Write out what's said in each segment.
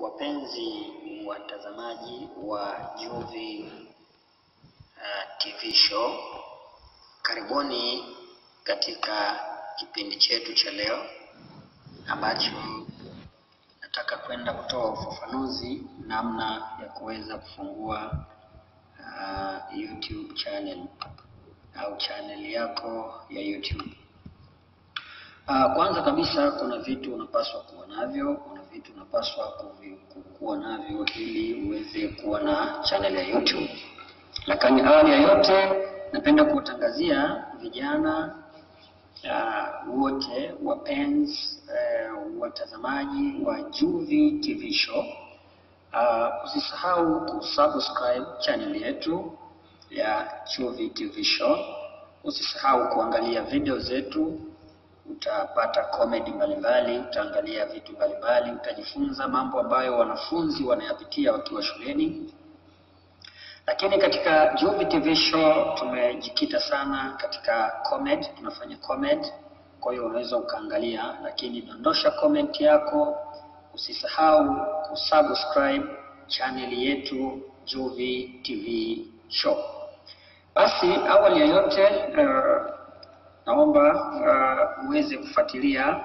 Wapenzi watazamaji wa Juvie TV show, karibuni katika kipindi chetu cha leo ambacho nataka kwenda kutoa ufafanuzi namna ya kuweza kufungua YouTube channel au channel yako ya YouTube. Kwanza kabisa kuna vitu unapaswa kuwa navyo, kuwa navyo ili uweze kuwa na channel ya YouTube. Lakini awali ya yote napenda kuwatangazia vijana wote wapenzi watazamaji wa Juvie TV show, usisahau kusubscribe channel yetu ya Juvie TV show. Usisahau kuangalia video zetu, utapata comedy mbalimbali, utaangalia vitu mbalimbali, utajifunza mambo ambayo wanafunzi wanayapitia wakiwa shuleni. Lakini katika Juvie TV show tumejikita sana katika comedy, tunafanya comedy. Kwa hiyo unaweza ukaangalia, lakini dondosha comment yako. Usisahau kusubscribe channel yetu Juvie TV show. Basi awali ya yote naomba uweze kufuatilia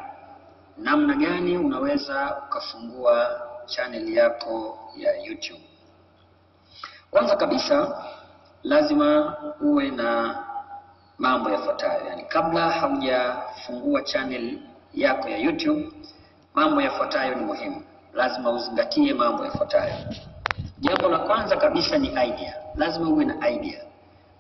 namna gani unaweza ukafungua channel yako ya YouTube. Kwanza kabisa lazima uwe na mambo yafuatayo. Yani kabla haujafungua channel yako ya YouTube, mambo yafuatayo ni muhimu. Lazima uzingatie mambo yafuatayo. Jambo la kwanza kabisa ni idea. Lazima uwe na idea.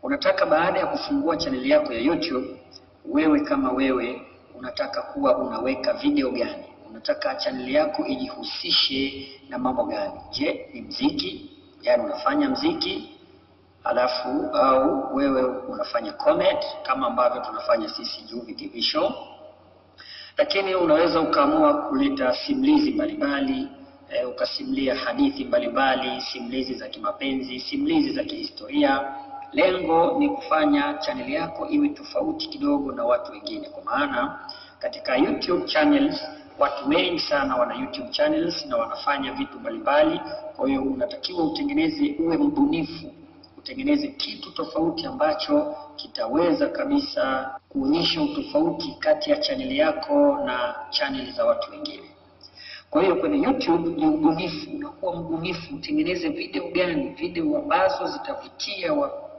Unataka baada ya kufungua channel yako ya YouTube, wewe kama wewe unataka kuwa unaweka video gani? Unataka channel yako ijihusishe na mambo gani? Je, ni muziki? Yani unafanya muziki au wewe unafanya comedy kama ambavyo tunafanya sisi Juvie TV show? Lakini unaweza ukaamua kuleta simulizi mbalimbali, ukasimulia hadithi mbalimbali, simulizi za kimapenzi, simulizi za kihistoria. Lengo ni kufanya channel yako iwe tofauti kidogo na watu wengine, kwa maana katika YouTube channels watu wengi sana wana YouTube channels na wanafanya vitu mbalimbali. Kwa hiyo unatakiwa uwe mbunifu, utengeneze kitu tofauti ambacho kitaweza kabisa kuonyesha utofauti kati ya channel yako na channel za watu wengine. Kwa hiyo kwenye YouTube ni ubunifu, unakuwa mbunifu, utengeneze video gani? Video ambazo zitavutia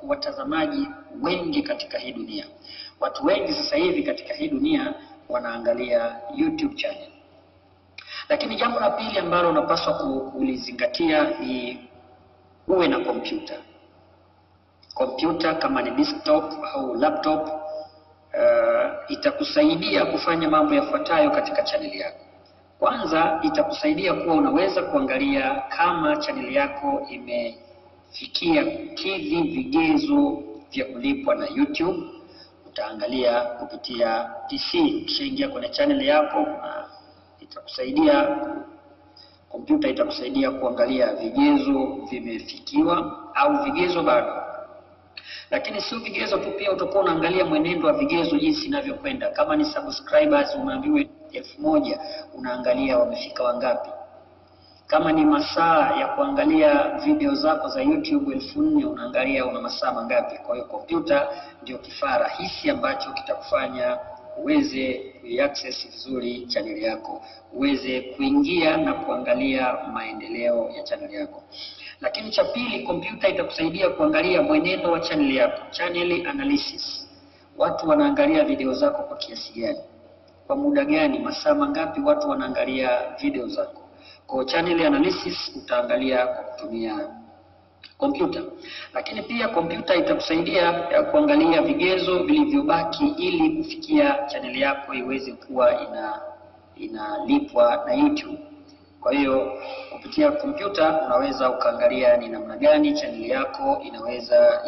watazamaji wengi katika hii dunia. Watu wengi sasa hivi katika hii dunia wanaangalia YouTube channel. Lakini jambo la pili ambalo unapaswa kulizingatia ni uwe na kompyuta. Kompyuta kama ni desktop au laptop itakusaidia kufanya mambo yafuatayo katika channel yako. Kwanza, itakusaidia kuwa unaweza kuangalia kama channel yako imefikia kidhi vigezo vya kulipwa na YouTube. Utaangalia kupitia PC, kishaingia kwenye channel yako, itakusaidia kompyuta itakusaidia kuangalia vigezo vimefikiwa au vigezo bado. Lakini sio vigezo tu, pia utakuwa unaangalia mwenendo wa vigezo jinsi inavyokwenda. Kama ni subscribers umeambiwa 1000, unaangalia wamefika wangapi. Kama ni masaa ya kuangalia video zako za YouTube 4000, unaangalia una masaa mangapi. Kwa hiyo kompyuta ndio kifaa rahisi ambacho kitakufanya uweze kuaccess vizuri channel yako, uweze kuingia na kuangalia maendeleo ya channel yako. Lakini cha pili, kompyuta itakusaidia kuangalia mwenendo wa channel yako, channel analysis. Watu wanaangalia video zako kwa kiasi gani, kwa muda gani, masaa mangapi watu wanaangalia video zako. Kwa channel analysis utaangalia kwa kutumia kompyuta. Lakini pia kompyuta itakusaidia kuangalia vigezo vilivyobaki ili kufikia channel yako iweze kuwa inalipwa na YouTube. Kwa hiyo kupitia kompyuta unaweza ukaangalia ni namna gani channel yako inaweza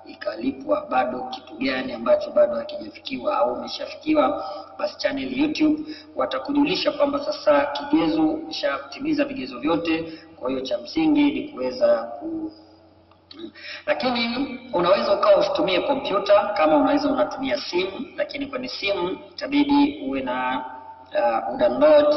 ikalipwa, bado kitu gani ambacho bado hakijafikiwa au umeshafikiwa. Basi channel YouTube watakujulisha kwamba sasa kigezo umeshatimiza vigezo vyote. Kwa hiyo cha msingi ni kuweza Lakini unaweza ukawa usitumie kompyuta, kama unaweza unatumia simu, lakini kwenye simu itabidi uwe na udownload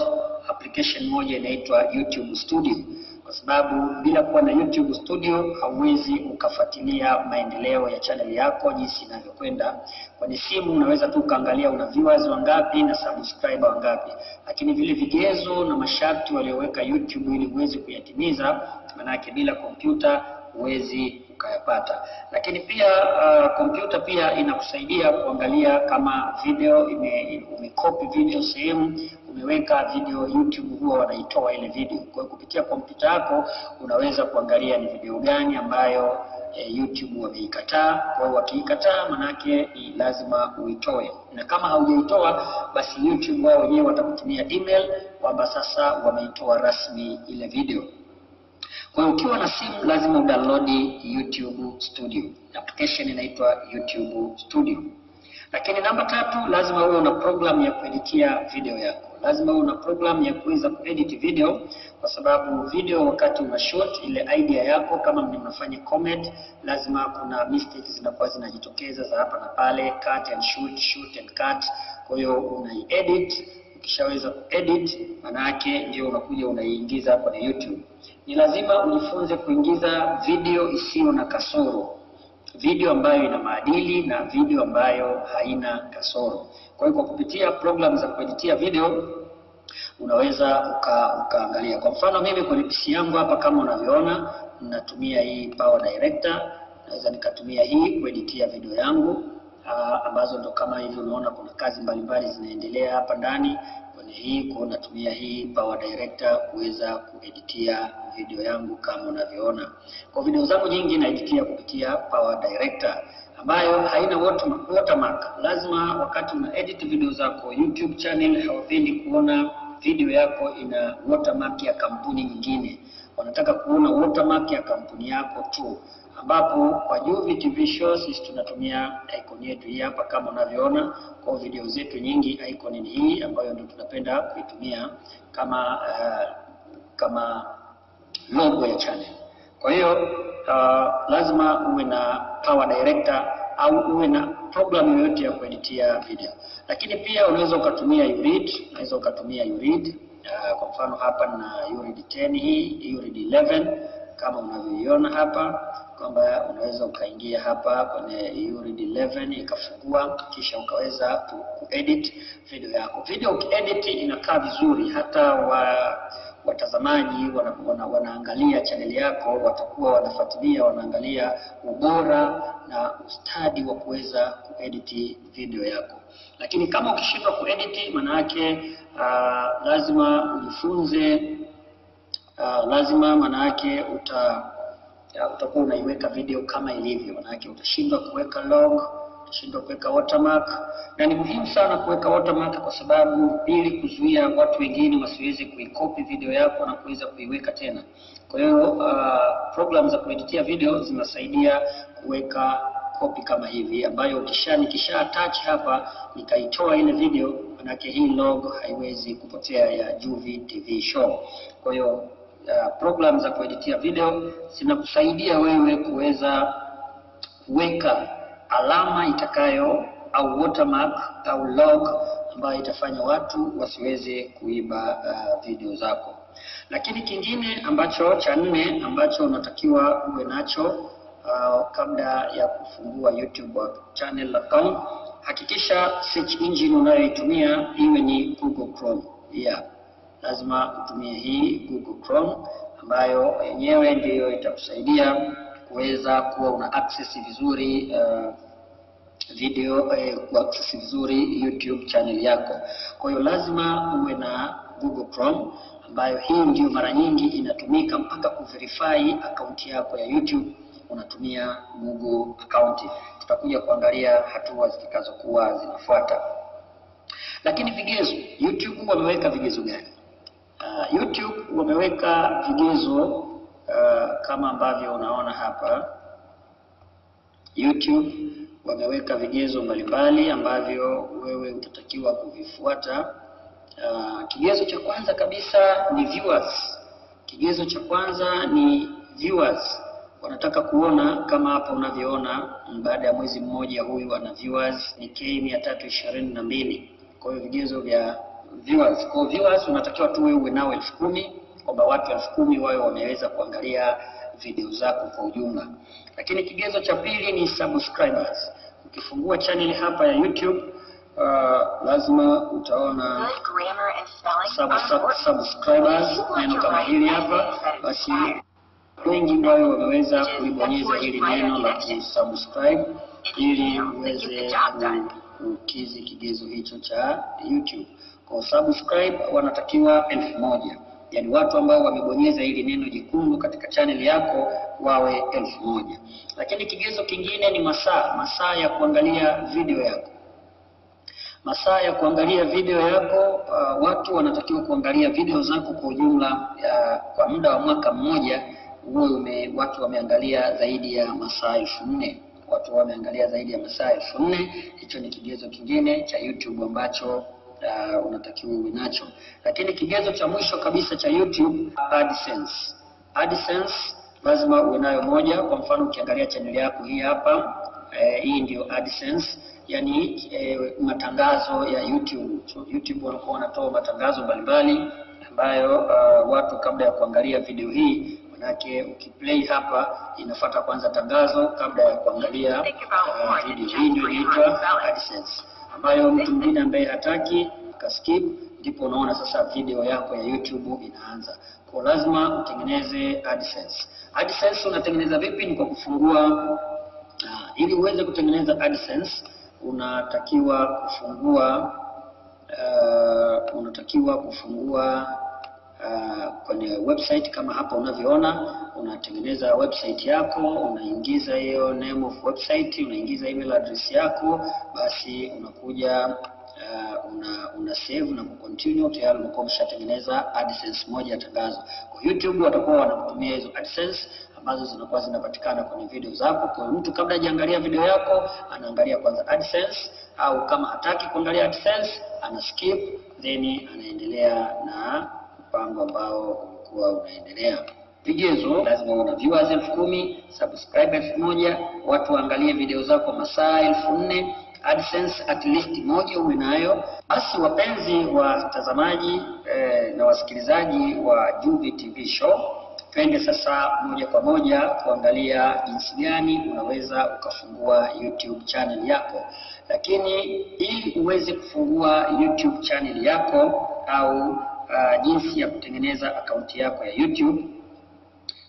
application moja inaitwa YouTube Studio, kwa sababu bila kuwa na YouTube Studio hauwezi ukafuatilia maendeleo ya channel yako jinsi inavyokwenda. Kwenye simu unaweza tu ukaangalia una viewers wangapi na subscriber wangapi, lakini vile vigezo na masharti walioweka YouTube ili uweze kuyatimiza, manake bila kompyuta huwezi ukayapata. Lakini pia kompyuta pia inakusaidia kuangalia kama video umekopi video sehemu, umeweka video YouTube, huwa wanaitoa ile video. Kwa hiyo kupitia kompyuta yako unaweza kuangalia ni video gani ambayo YouTube wameikataa. Kwa hiyo wakiikataa, manake lazima uitoe, na kama haujaitoa basi YouTube wao wenyewe watakutumia email kwamba sasa wameitoa rasmi ile video. Kwa hiyo ukiwa na simu lazima udownload YouTube Studio. Application inaitwa YouTube Studio. Lakini namba 3, lazima uwe una program ya kueditia video yako. Lazima uwe una program ya kuweza kuedit video, kwa sababu video wakati una shoot ile idea yako, kama mnafanya comedy, lazima kuna mistakes zinakuwa zinajitokeza za hapa na pale, cut and shoot, shoot and cut. Kwa hiyo unaiedit. Ukishaweza kuedit, maana yake ndio unakuja unaiingiza kwenye YouTube. Ni lazima ujifunze kuingiza video isiyo na kasoro, video ambayo ina maadili na video ambayo haina kasoro. Kwa hiyo kwa kupitia program za kueditia video unaweza ukaangalia. Kwa mfano mimi kwenye PC yangu hapa kama unavyoona ninatumia hii Power Director. Naweza nikatumia hii kueditia video yangu ambazo ndo kama hivi unaona kuna kazi mbalimbali zinaendelea hapa ndani kwenye hii. Kwa natumia hii Power Director kuweza kueditia video yangu kama unavyoona. Kwa video zangu nyingi naeditia kupitia Power Director ambayo haina watermark. Lazima wakati una edit video zako, YouTube channel hawapendi kuona video yako ina watermark ya kampuni nyingine. Wanataka kuona watermark ya kampuni yako tu, ambapo kwa Juvi TV Shows sisi tunatumia icon yetu hii hapa kama unavyoona. Kwa video zetu nyingi icon ni hii ambayo ndio tunapenda kuitumia kama logo ya channel. Kwa hiyo lazima uwe na Power Director au uwe na program yoyote ya kueditia video. Lakini pia unaweza ukatumia Urid, kwa mfano hapa na Urid 10 hii, Urid 11 kama unavyoiona hapa, kwamba unaweza ukaingia hapa kwenye Urid 11 ikafungua, kisha ukaweza kuedit video yako. Video ukiedit inakaa vizuri, hata watazamaji wanaangalia channel yako watakuwa wanafuatilia, wanaangalia ubora na ustadi wa kuweza kuedit video yako. Lakini kama ukishindwa kuedit, maana yake lazima ujifunze, maana yake utakuwa unaiweka video kama ilivyo, maana yake utashindwa kuweka log, utashindwa kuweka watermark. Na ni muhimu sana kuweka watermark kwa sababu ili kuzuia watu wengine wasiweze kuikopi video yako na kuweza kuiweka tena. Kwa hiyo program za kueditia video zinasaidia kuweka copy kama hivi, ambayo nikisha attach hapa nikaitoa ile video, manake hii logo haiwezi kupotea ya Juvi TV Show. Kwa hiyo program za kueditia video zinakusaidia wewe kuweza kuweka alama itakayo au watermark au log ambayo itafanya watu wasiweze kuiba video zako. Lakini kingine ambacho cha 4 ambacho unatakiwa uwe nacho kabla ya kufungua YouTube channel account, hakikisha search engine unayoitumia iwe ni Google Chrome. Lazima utumie hii Google Chrome ambayo yenyewe ndiyo itakusaidia kuweza kuwa una access vizuri video, access vizuri YouTube channel yako. Kwa hiyo lazima uwe na Google Chrome ambayo hii ndio mara nyingi inatumika mpaka kuverify account yako ya YouTube. Unatumia Google account. Tutakuja kuangalia hatua zitakazokuwa zinafuata. Lakini vigezo, YouTube wameweka vigezo gani? YouTube wameweka vigezo kama ambavyo unaona hapa. YouTube wameweka vigezo mbalimbali ambavyo wewe utatakiwa kuvifuata. Kigezo cha kwanza kabisa ni viewers. Kigezo cha kwanza ni viewers. Wanataka kuona kama hapa unavyoona, baada ya mwezi mmoja huyu ana viewers ni K322. Kwa hiyo vigezo vya viewers. Kwa viewers unatakiwa tu uwe nao 10,000, kwamba watu 10,000 wao wameweza kuangalia video zako kwa ujumla. Lakini kigezo cha pili ni subscribers. Ukifungua channel hapa ya YouTube lazima utaona subscribers, neno kama hili hapa. Basi wengi wao wameweza kulibonyeza hili neno la kusubscribe ili uweze kukizi kigezo hicho cha YouTube. Kwa subscribe wanatakiwa 1,000. Yaani watu ambao wamebonyeza hili neno jekundu katika channel yako wawe 1,000. Lakini kigezo kingine ni masaa ya kuangalia video yako. Masaa ya kuangalia video yako, watu wanatakiwa kuangalia video zako kwa ujumla kwa muda wa mwaka mmoja watu wameangalia zaidi ya masaa 4,000. Watu wameangalia zaidi ya masaa 4,000. Hicho ni kigezo kingine cha YouTube ambacho unatakiwa uwe nacho. Lakini kigezo cha mwisho kabisa cha YouTube, AdSense. AdSense lazima uwe nayo moja. Kwa mfano ukiangalia channel yako hii hapa, hii ndio AdSense, yani matangazo ya YouTube. So, YouTube wanakuwa wanatoa matangazo mbalimbali ambayo watu kabla ya kuangalia video hii, manake ukiplay hapa inafuata kwanza tangazo kabla ya kuangalia video. Hii ndio inaitwa AdSense, ambayo mtu mwingine ambaye hataki kaskip, ndipo unaona sasa video yako ya YouTube inaanza. Kwa lazima utengeneze AdSense. AdSense unatengeneza vipi? Ni kwa kufungua ili uweze kutengeneza AdSense unatakiwa kufungua kwenye website kama hapa unavyoona. Unatengeneza website yako, unaingiza hiyo name of website, unaingiza email address yako, basi unakuja una save na kucontinue. Tayari unakuwa umeshatengeneza AdSense moja ya tangazo. Kwa YouTube watakuwa wanakutumia hizo AdSense ambazo zinakuwa zinapatikana kwenye video zako. Kwa mtu kabla hajaangalia video yako anaangalia kwanza AdSense, au kama hataki kuangalia AdSense ana skip, then anaendelea na mpango ambao ulikuwa unaendelea. Vigezo: lazima una viewers 10,000, subscribers 1,000, watu waangalie video zako masaa 4,000, AdSense at least moja uwe nayo. Basi wapenzi watazamaji na wasikilizaji wa Juvi TV Show, twende sasa moja kwa moja kuangalia jinsi gani unaweza ukafungua YouTube channel yako. Lakini ili uweze kufungua YouTube channel yako au jinsi ya kutengeneza akaunti yako ya YouTube,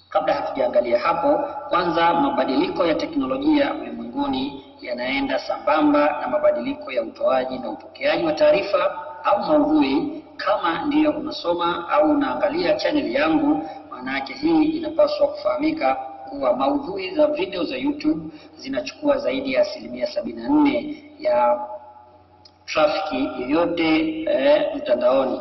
kabla hatujaangalia hapo, kwanza mabadiliko ya teknolojia ulimwenguni yanaenda sambamba na mabadiliko ya utoaji na upokeaji wa taarifa au maudhui. Kama ndiyo unasoma au unaangalia channel yangu, maana yake hii inapaswa kufahamika kuwa maudhui za video za YouTube zinachukua zaidi ya 74% ya trafiki yoyote mtandaoni,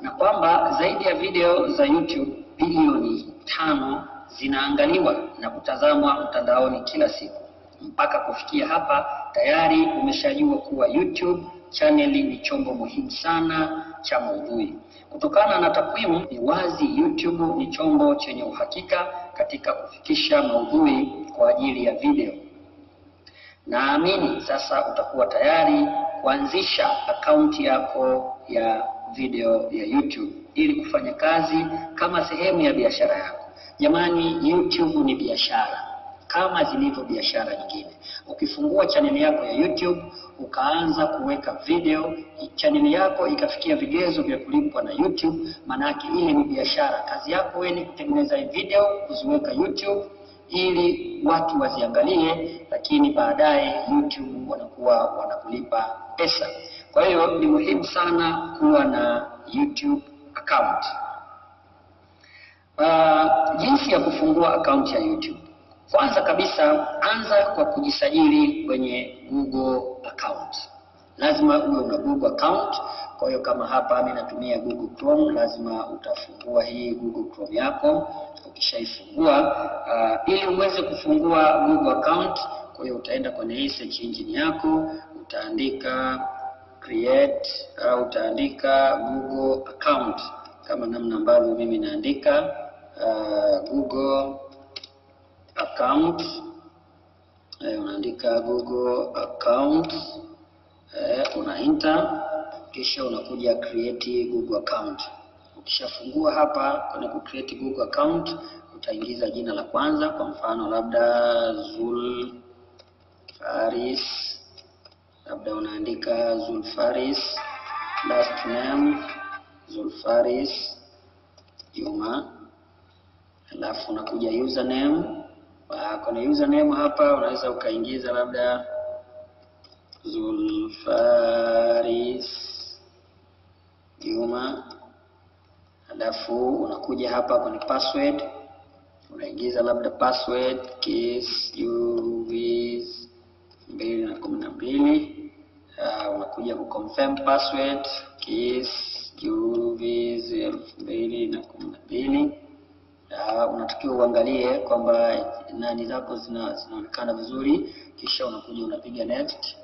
na kwamba zaidi ya video za YouTube bilioni 5 zinaangaliwa na kutazamwa mtandaoni kila siku. Mpaka kufikia hapa tayari umeshajua kuwa YouTube channel ni chombo muhimu sana cha maudhui. Kutokana na takwimu, ni wazi YouTube ni chombo chenye uhakika katika kufikisha maudhui kwa ajili ya video. Naamini sasa utakuwa tayari kuanzisha akaunti yako ya video ya YouTube ili kufanya kazi kama sehemu ya biashara yako. Jamani, YouTube ni biashara kama zilivyo biashara nyingine. Ukifungua channel yako ya YouTube ukaanza kuweka video, channel yako ikafikia vigezo vya kulipwa na YouTube, manake ile ni biashara. Kazi yako wewe ni kutengeneza video, kuziweka YouTube ili watu waziangalie, lakini baadaye YouTube wanakuwa wanakulipa pesa. Kwa hiyo ni muhimu sana kuwa na YouTube account. Jinsi ya kufungua account ya YouTube. Kwanza kabisa, anza kwa kujisajili kwenye Google account. Lazima uwe una Google account. Kwa hiyo kama hapa mimi natumia Google Chrome, lazima utafungua hii Google Chrome yako. Ukishaifungua, ili uweze kufungua Google account, kwa hiyo utaenda kwenye hii search engine yako, utaandika create au utaandika Google account kama namna ambavyo mimi naandika Google account. Unaandika Google account, una enter. kisha unakuja create Google account. Ukishafungua hapa kwenye ku create Google account, utaingiza jina la kwanza, kwa mfano labda Zulfaris, labda unaandika Zulfaris, last name Zulfaris Juma, alafu unakuja username. Kwenye username hapa unaweza ukaingiza labda Zulfaris Juma, alafu unakuja hapa kwenye password, unaingiza labda password KISS 2012. Unakuja ku confirm password KISS 2012. Unatakiwa uangalie kwamba nani zako zinaonekana vizuri, kisha unakuja unapiga next.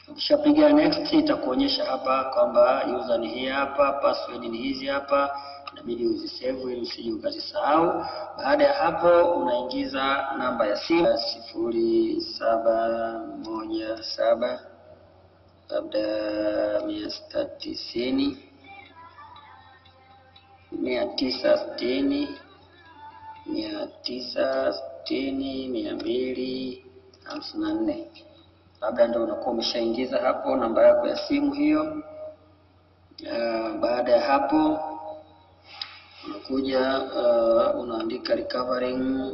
Ukishapiga next itakuonyesha hapa kwamba user ni hii hapa, password ni hizi hapa, inabidi uzisave ili usije ukazisahau. Baada ya hapo unaingiza namba ya simu 0717 labda 960 254, labda ndio unakuwa umeshaingiza hapo namba yako ya simu hiyo. Baada ya hapo unakuja unaandika recovering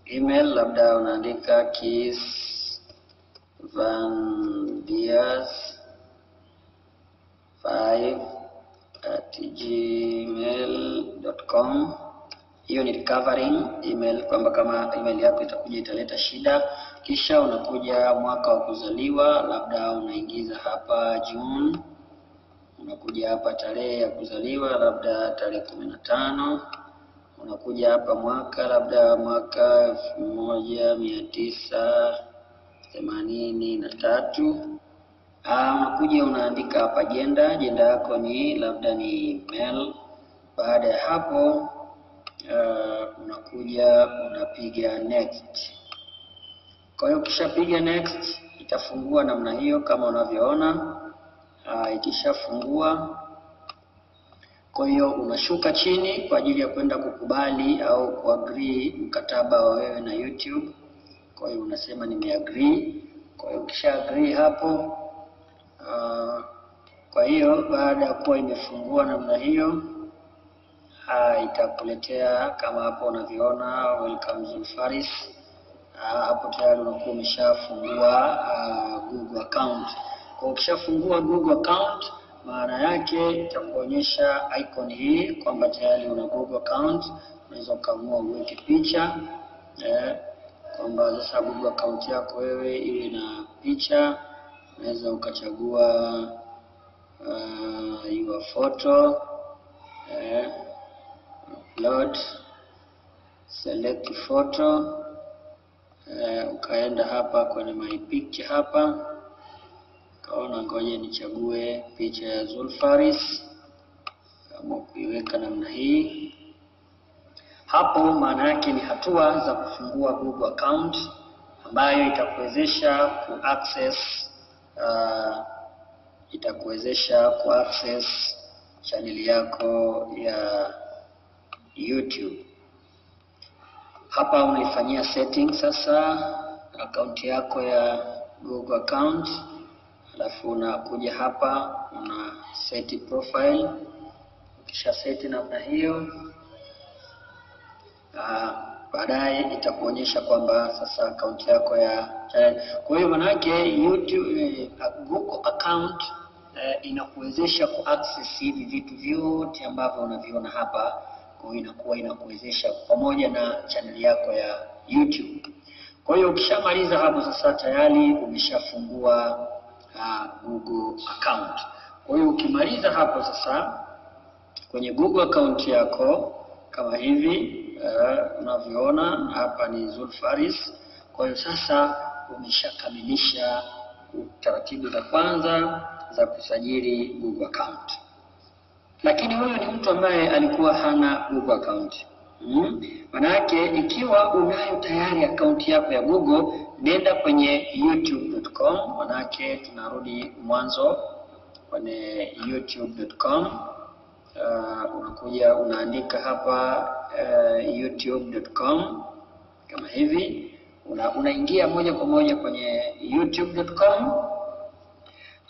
email, labda unaandika kissvandias5@gmail.com. Hiyo ni recovering email, kwamba kama email yako itakuja italeta shida. Kisha unakuja mwaka wa kuzaliwa, labda unaingiza hapa June. Unakuja hapa tarehe ya kuzaliwa, labda tarehe 15. Unakuja hapa mwaka, labda mwaka 1983. Unakuja unaandika hapa jenda yako ni labda ni male. Baada ya hapo unakuja unapiga next. Kwa hiyo ukishapiga next itafungua namna hiyo kama unavyoona. Ikishafungua, kwa hiyo unashuka chini kwa ajili ya kwenda kukubali au kuagree mkataba wa wewe na YouTube. Kwa hiyo unasema nimeagree. Kwa hiyo ukisha agree hapo, kwa hiyo baada ya kuwa imefungua namna hiyo, itakuletea kama hapo unavyoona welcome Zulfaris. Hapo tayari unakuwa umeshafungua Google account. Kwa ukishafungua Google account, maana yake itakuonyesha icon hii kwamba tayari una Google account. Unaweza ukaamua uweke picha kwamba sasa Google account yako wewe iwe na picha. Unaweza ukachagua your photo, upload, select photo, ukaenda hapa kwenye my picture hapa, kaona ngoja nichague picha ya Zulfaris, kama kuiweka namna hii. Hapo maana yake ni hatua za kufungua Google account ambayo itakuwezesha kuaccess channel yako ya YouTube. Hapa unaifanyia setting sasa account yako ya Google account, alafu unakuja hapa una set profile. Ukisha set namna hiyo, baadaye itakuonyesha kwamba sasa account yako ya channel. Kwa hiyo maana yake YouTube Google account inakuwezesha kuaccess hivi vitu vyote ambavyo unaviona hapa. Kwa hiyo inakuwezesha pamoja na channel yako ya YouTube. Kwa hiyo ukishamaliza hapo sasa tayari umeshafungua Google account. Kwa hiyo ukimaliza hapo sasa kwenye Google account yako kama hivi unavyoona hapa ni Zulfaris. Kwa hiyo sasa umeshakamilisha taratibu za kwanza za kusajili Google account. Lakini huyu ni mtu ambaye alikuwa hana Google account. Maana yake ikiwa unayo tayari account yako ya Google, nenda kwenye youtube.com. Maana yake tunarudi mwanzo kwenye youtube.com. Unakuja unaandika hapa youtube.com kama hivi, unaingia moja kwa moja kwenye youtube.com,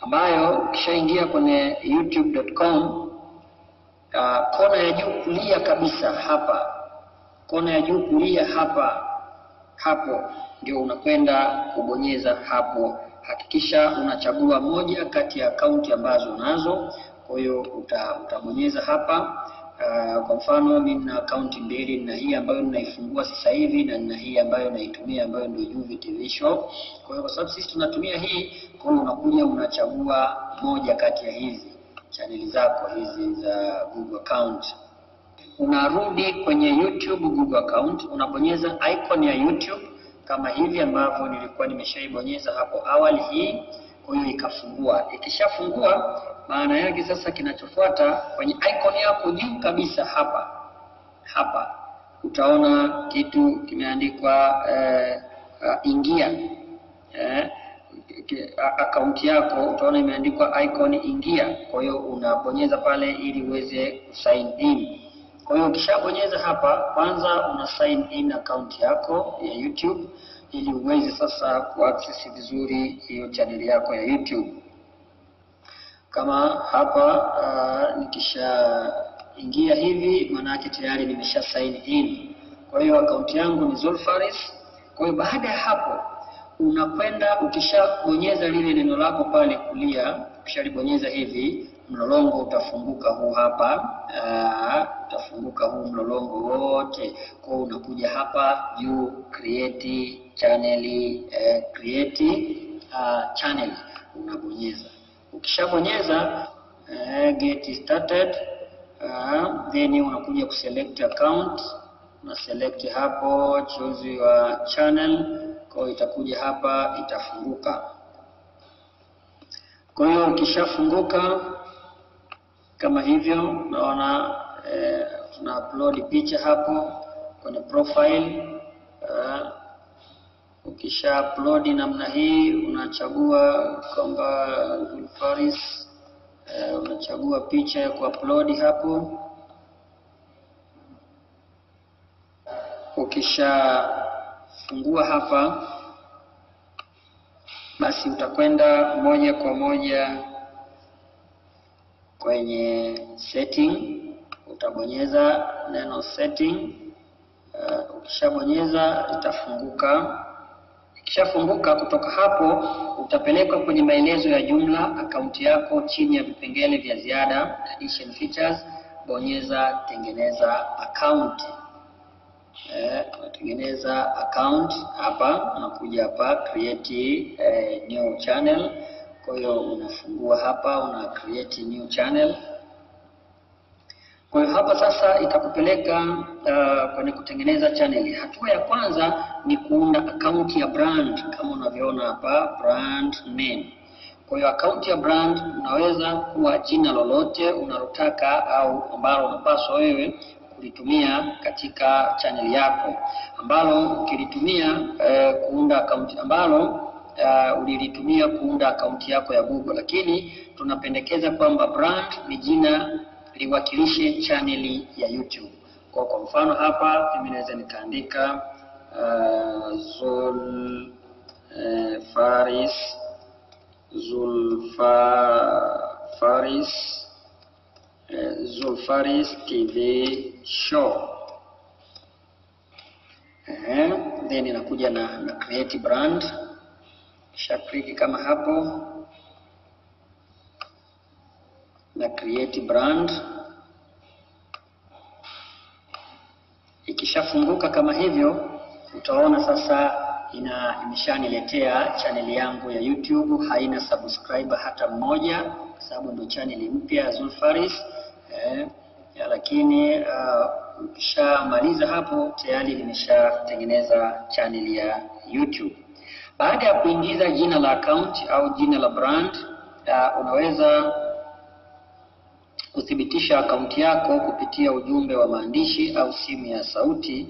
ambayo ukishaingia kwenye youtube.com, kona ya juu kulia kabisa hapa, kona ya juu kulia hapa, hapo ndio unakwenda kubonyeza hapo. Hakikisha unachagua moja kati ya akaunti ambazo unazo. Kwa hiyo utabonyeza hapa. Kwa mfano mimi na akaunti mbili, na hii ambayo ninaifungua sasa hivi na hii ambayo naitumia ambayo ndio Juvi TV Show. Kwa hiyo kwa sababu sisi tunatumia hii, kwa hiyo unakuja unachagua moja kati ya hizi chaneli zako hizi za Google account. Unarudi kwenye YouTube Google account, unabonyeza icon ya YouTube kama hivi ambavyo nilikuwa nimeshaibonyeza hapo awali hii. Kwa hiyo ikafungua. Ikishafungua, maana yake sasa kinachofuata kwenye icon yako juu kabisa hapa utaona kitu kimeandikwa ingia. Akaunti yako utaona imeandikwa icon ingia. Kwa hiyo unabonyeza pale ili uweze kusign in. Kwa hiyo ukishabonyeza hapa, kwanza una sign in account yako ya YouTube ili uweze sasa kuaccess vizuri hiyo channel yako ya YouTube. Kama hapa nikisha ingia hivi, maana yake tayari nimesha sign in. Kwa hiyo account yangu ni Zulfaris. Kwa hiyo baada ya hapo unakwenda, ukishabonyeza lile neno lako pale kulia, ukishalibonyeza hivi, mlolongo utafunguka huu hapa. Utafunguka huu mlolongo wote. Kwa hiyo unakuja hapa juu create channel, create channel unabonyeza. Ukishabonyeza get started, then unakuja kuselect account, na select hapo choose your channel. Kwa hiyo itakuja hapa, itafunguka. Kwa hiyo ukishafunguka kama hivyo, unaona tuna upload picha hapo kwenye profile. Ukisha upload namna hii, unachagua kwamba Zulfaris, unachagua picha ya kuupload hapo. Ukisha fungua hapa, basi utakwenda moja kwa moja kwenye setting, utabonyeza neno setting. Ukishabonyeza itafunguka. Ikishafunguka, kutoka hapo utapelekwa kwenye maelezo ya jumla akaunti yako. Chini ya vipengele vya ziada addition features, bonyeza tengeneza account. Unatengeneza account hapa, unakuja hapa create new channel. Kwa hiyo unafungua hapa, una create new channel. Kwa hiyo hapa sasa itakupeleka kwenye kutengeneza channel. Hatua ya kwanza ni kuunda account ya brand kama unavyoona hapa, brand name. Kwa hiyo account ya brand unaweza kuwa jina lolote unalotaka au ambalo unapaswa wewe kulitumia katika channel yako, ambalo ukilitumia kuunda account, ambalo ulilitumia kuunda account yako ya Google, lakini tunapendekeza kwamba brand ni jina liwakilishe channel ya YouTube. Kwa mfano hapa mimi naweza nikaandika Zulfaris TV Show. Then inakuja na create brand. Kisha click kama hapo na create brand. Ikishafunguka kama hivyo, utaona sasa imeshaniletea channel yangu ya YouTube. Haina subscriber hata mmoja kwa sababu ndio channel mpya Zulfaris. Lakini ukishamaliza hapo tayari nimeshatengeneza channel ya YouTube. Baada ya kuingiza jina la account au jina la brand, unaweza kuthibitisha akaunti yako kupitia ujumbe wa maandishi au simu ya sauti.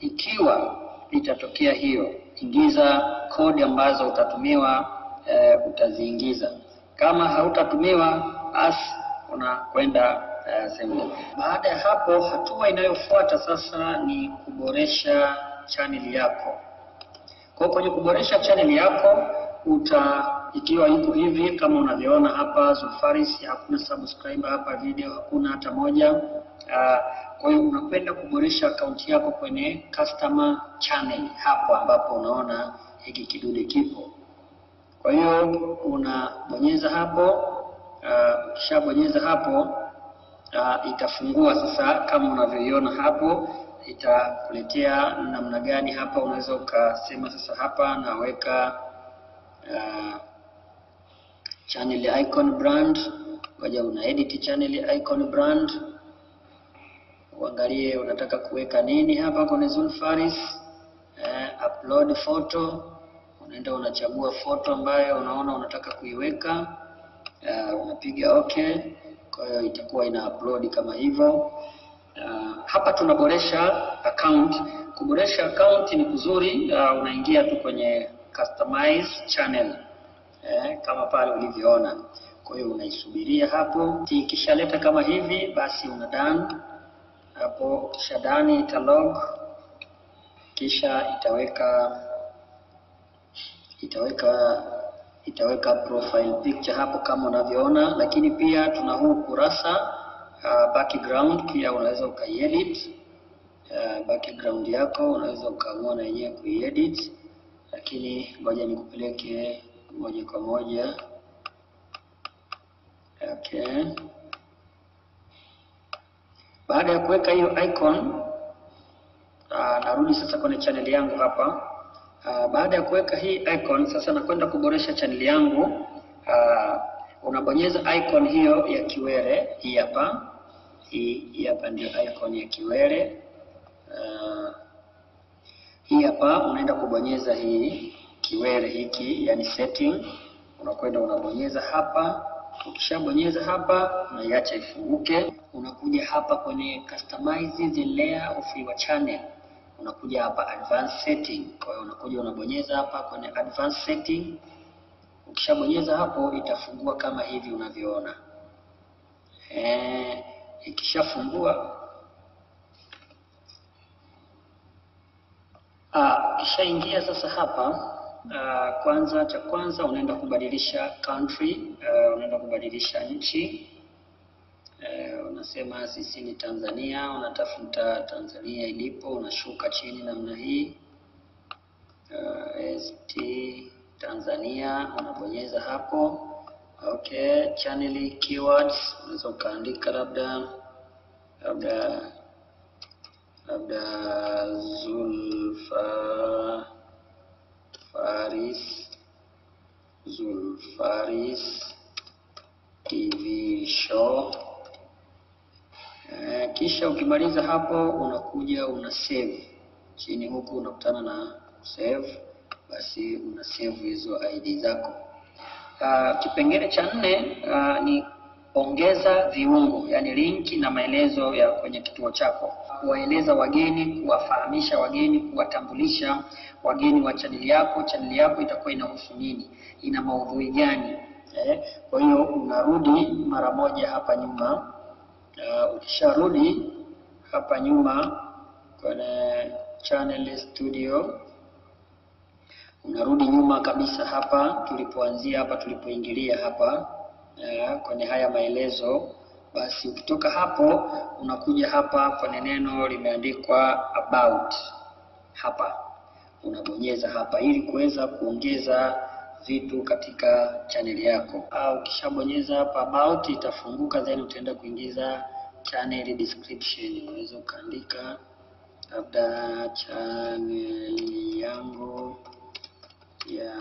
Ikiwa itatokea hiyo, ingiza kodi ambazo utatumiwa, utaziingiza. Kama hautatumiwa basi unakwenda sehemu. Baada ya hapo, hatua inayofuata sasa ni kuboresha channel yako. Kwa kwenye kuboresha channel yako ikiwa iko hivi kama unavyoona hapa Zulfaris, hakuna subscriber hapa, video hakuna hata moja. Kwa hiyo unakwenda kuboresha account yako kwenye customer channel, hapo ambapo unaona hiki kidude kipo. Kwa hiyo unabonyeza hapo, ukishabonyeza hapo itafungua sasa kama unavyoiona hapo. Itakuletea namna gani hapa, unaweza ukasema sasa hapa naweka channel icon brand. Ngoja una edit channel icon brand, uangalie unataka kuweka nini hapa kwenye Zulfaris. Upload photo, unaenda unachagua photo ambayo unaona unataka kuiweka, unapiga okay. Kwa hiyo itakuwa ina upload kama hivyo. Hapa tunaboresha account. Kuboresha account ni kuzuri, unaingia tu kwenye customize channel kama pale ulivyoona. Kwa hiyo unaisubiria hapo, ikishaleta kama hivi basi una done hapo. Kisha done ita log, kisha itaweka profile picture hapo kama unavyoona, lakini pia tuna huu kurasa background pia unaweza ukaiedit. Background yako unaweza ukaamua na yenyewe kuiedit, lakini ngoja nikupeleke moja kwa moja. Okay. Baada ya kuweka hiyo icon, narudi sasa kwenye channel yangu hapa. Baada ya kuweka hii icon sasa nakwenda kuboresha channel yangu. Unabonyeza icon hiyo ya kiwele, hii hapa. Hii hapa ndio icon ya kiwele. Hii hapa unaenda kubonyeza hii kiwele hiki, yani setting. Unakwenda unabonyeza hapa. Ukishabonyeza hapa unaiacha ifunguke. Unakuja hapa kwenye customize the layer of your channel. Unakuja hapa advanced setting. Kwa hiyo unakuja unabonyeza hapa kwenye advanced setting. Ukishabonyeza hapo itafungua kama hivi unavyoona. Ikishafungua ukishaingia sasa hapa, cha kwanza unaenda kubadilisha country, unaenda kubadilisha nchi. Unasema sisi ni Tanzania, unatafuta Tanzania ilipo, unashuka chini namna hii, ST Tanzania, unabonyeza hapo. Okay, channel keywords unaweza ukaandika labda Zulfaris TV show. Kisha ukimaliza hapo unakuja una save. Chini huku unakutana na save, basi una save hizo ID zako. Kipengele cha 4 ni ongeza viungo, yani linki na maelezo ya kwenye kituo chako. Kuwaeleza wageni, kuwafahamisha wageni, kuwatambulisha wageni wa channel yako. Channel yako itakuwa inahusu nini, ina maudhui gani. Kwa hiyo unarudi mara moja hapa nyuma. Ukisharudi hapa nyuma kwenye channel studio, unarudi nyuma kabisa hapa tulipoanzia, hapa tulipoingilia hapa kwenye haya maelezo. Basi ukitoka hapo unakuja hapa kwenye neno limeandikwa about. Hapa unabonyeza hapa ili kuweza kuongeza vitu katika channel yako. Ukishabonyeza hapa about itafunguka, then utaenda kuingiza channel description. Unaweza ukaandika labda channel yangu ya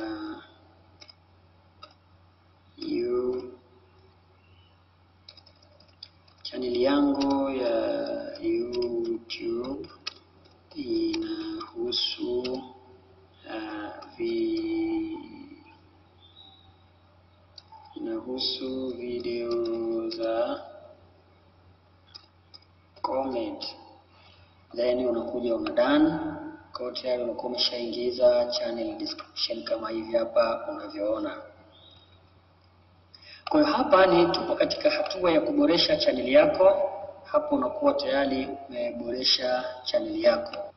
YouTube inahusu video za comment, then unakuja una done. Kwa tayari unakuwa umeshaingiza channel description kama hivi hapa unavyoona. Kwa hiyo hapa ni tupo katika hatua ya kuboresha channel yako. Hapo unakuwa tayari umeboresha channel yako.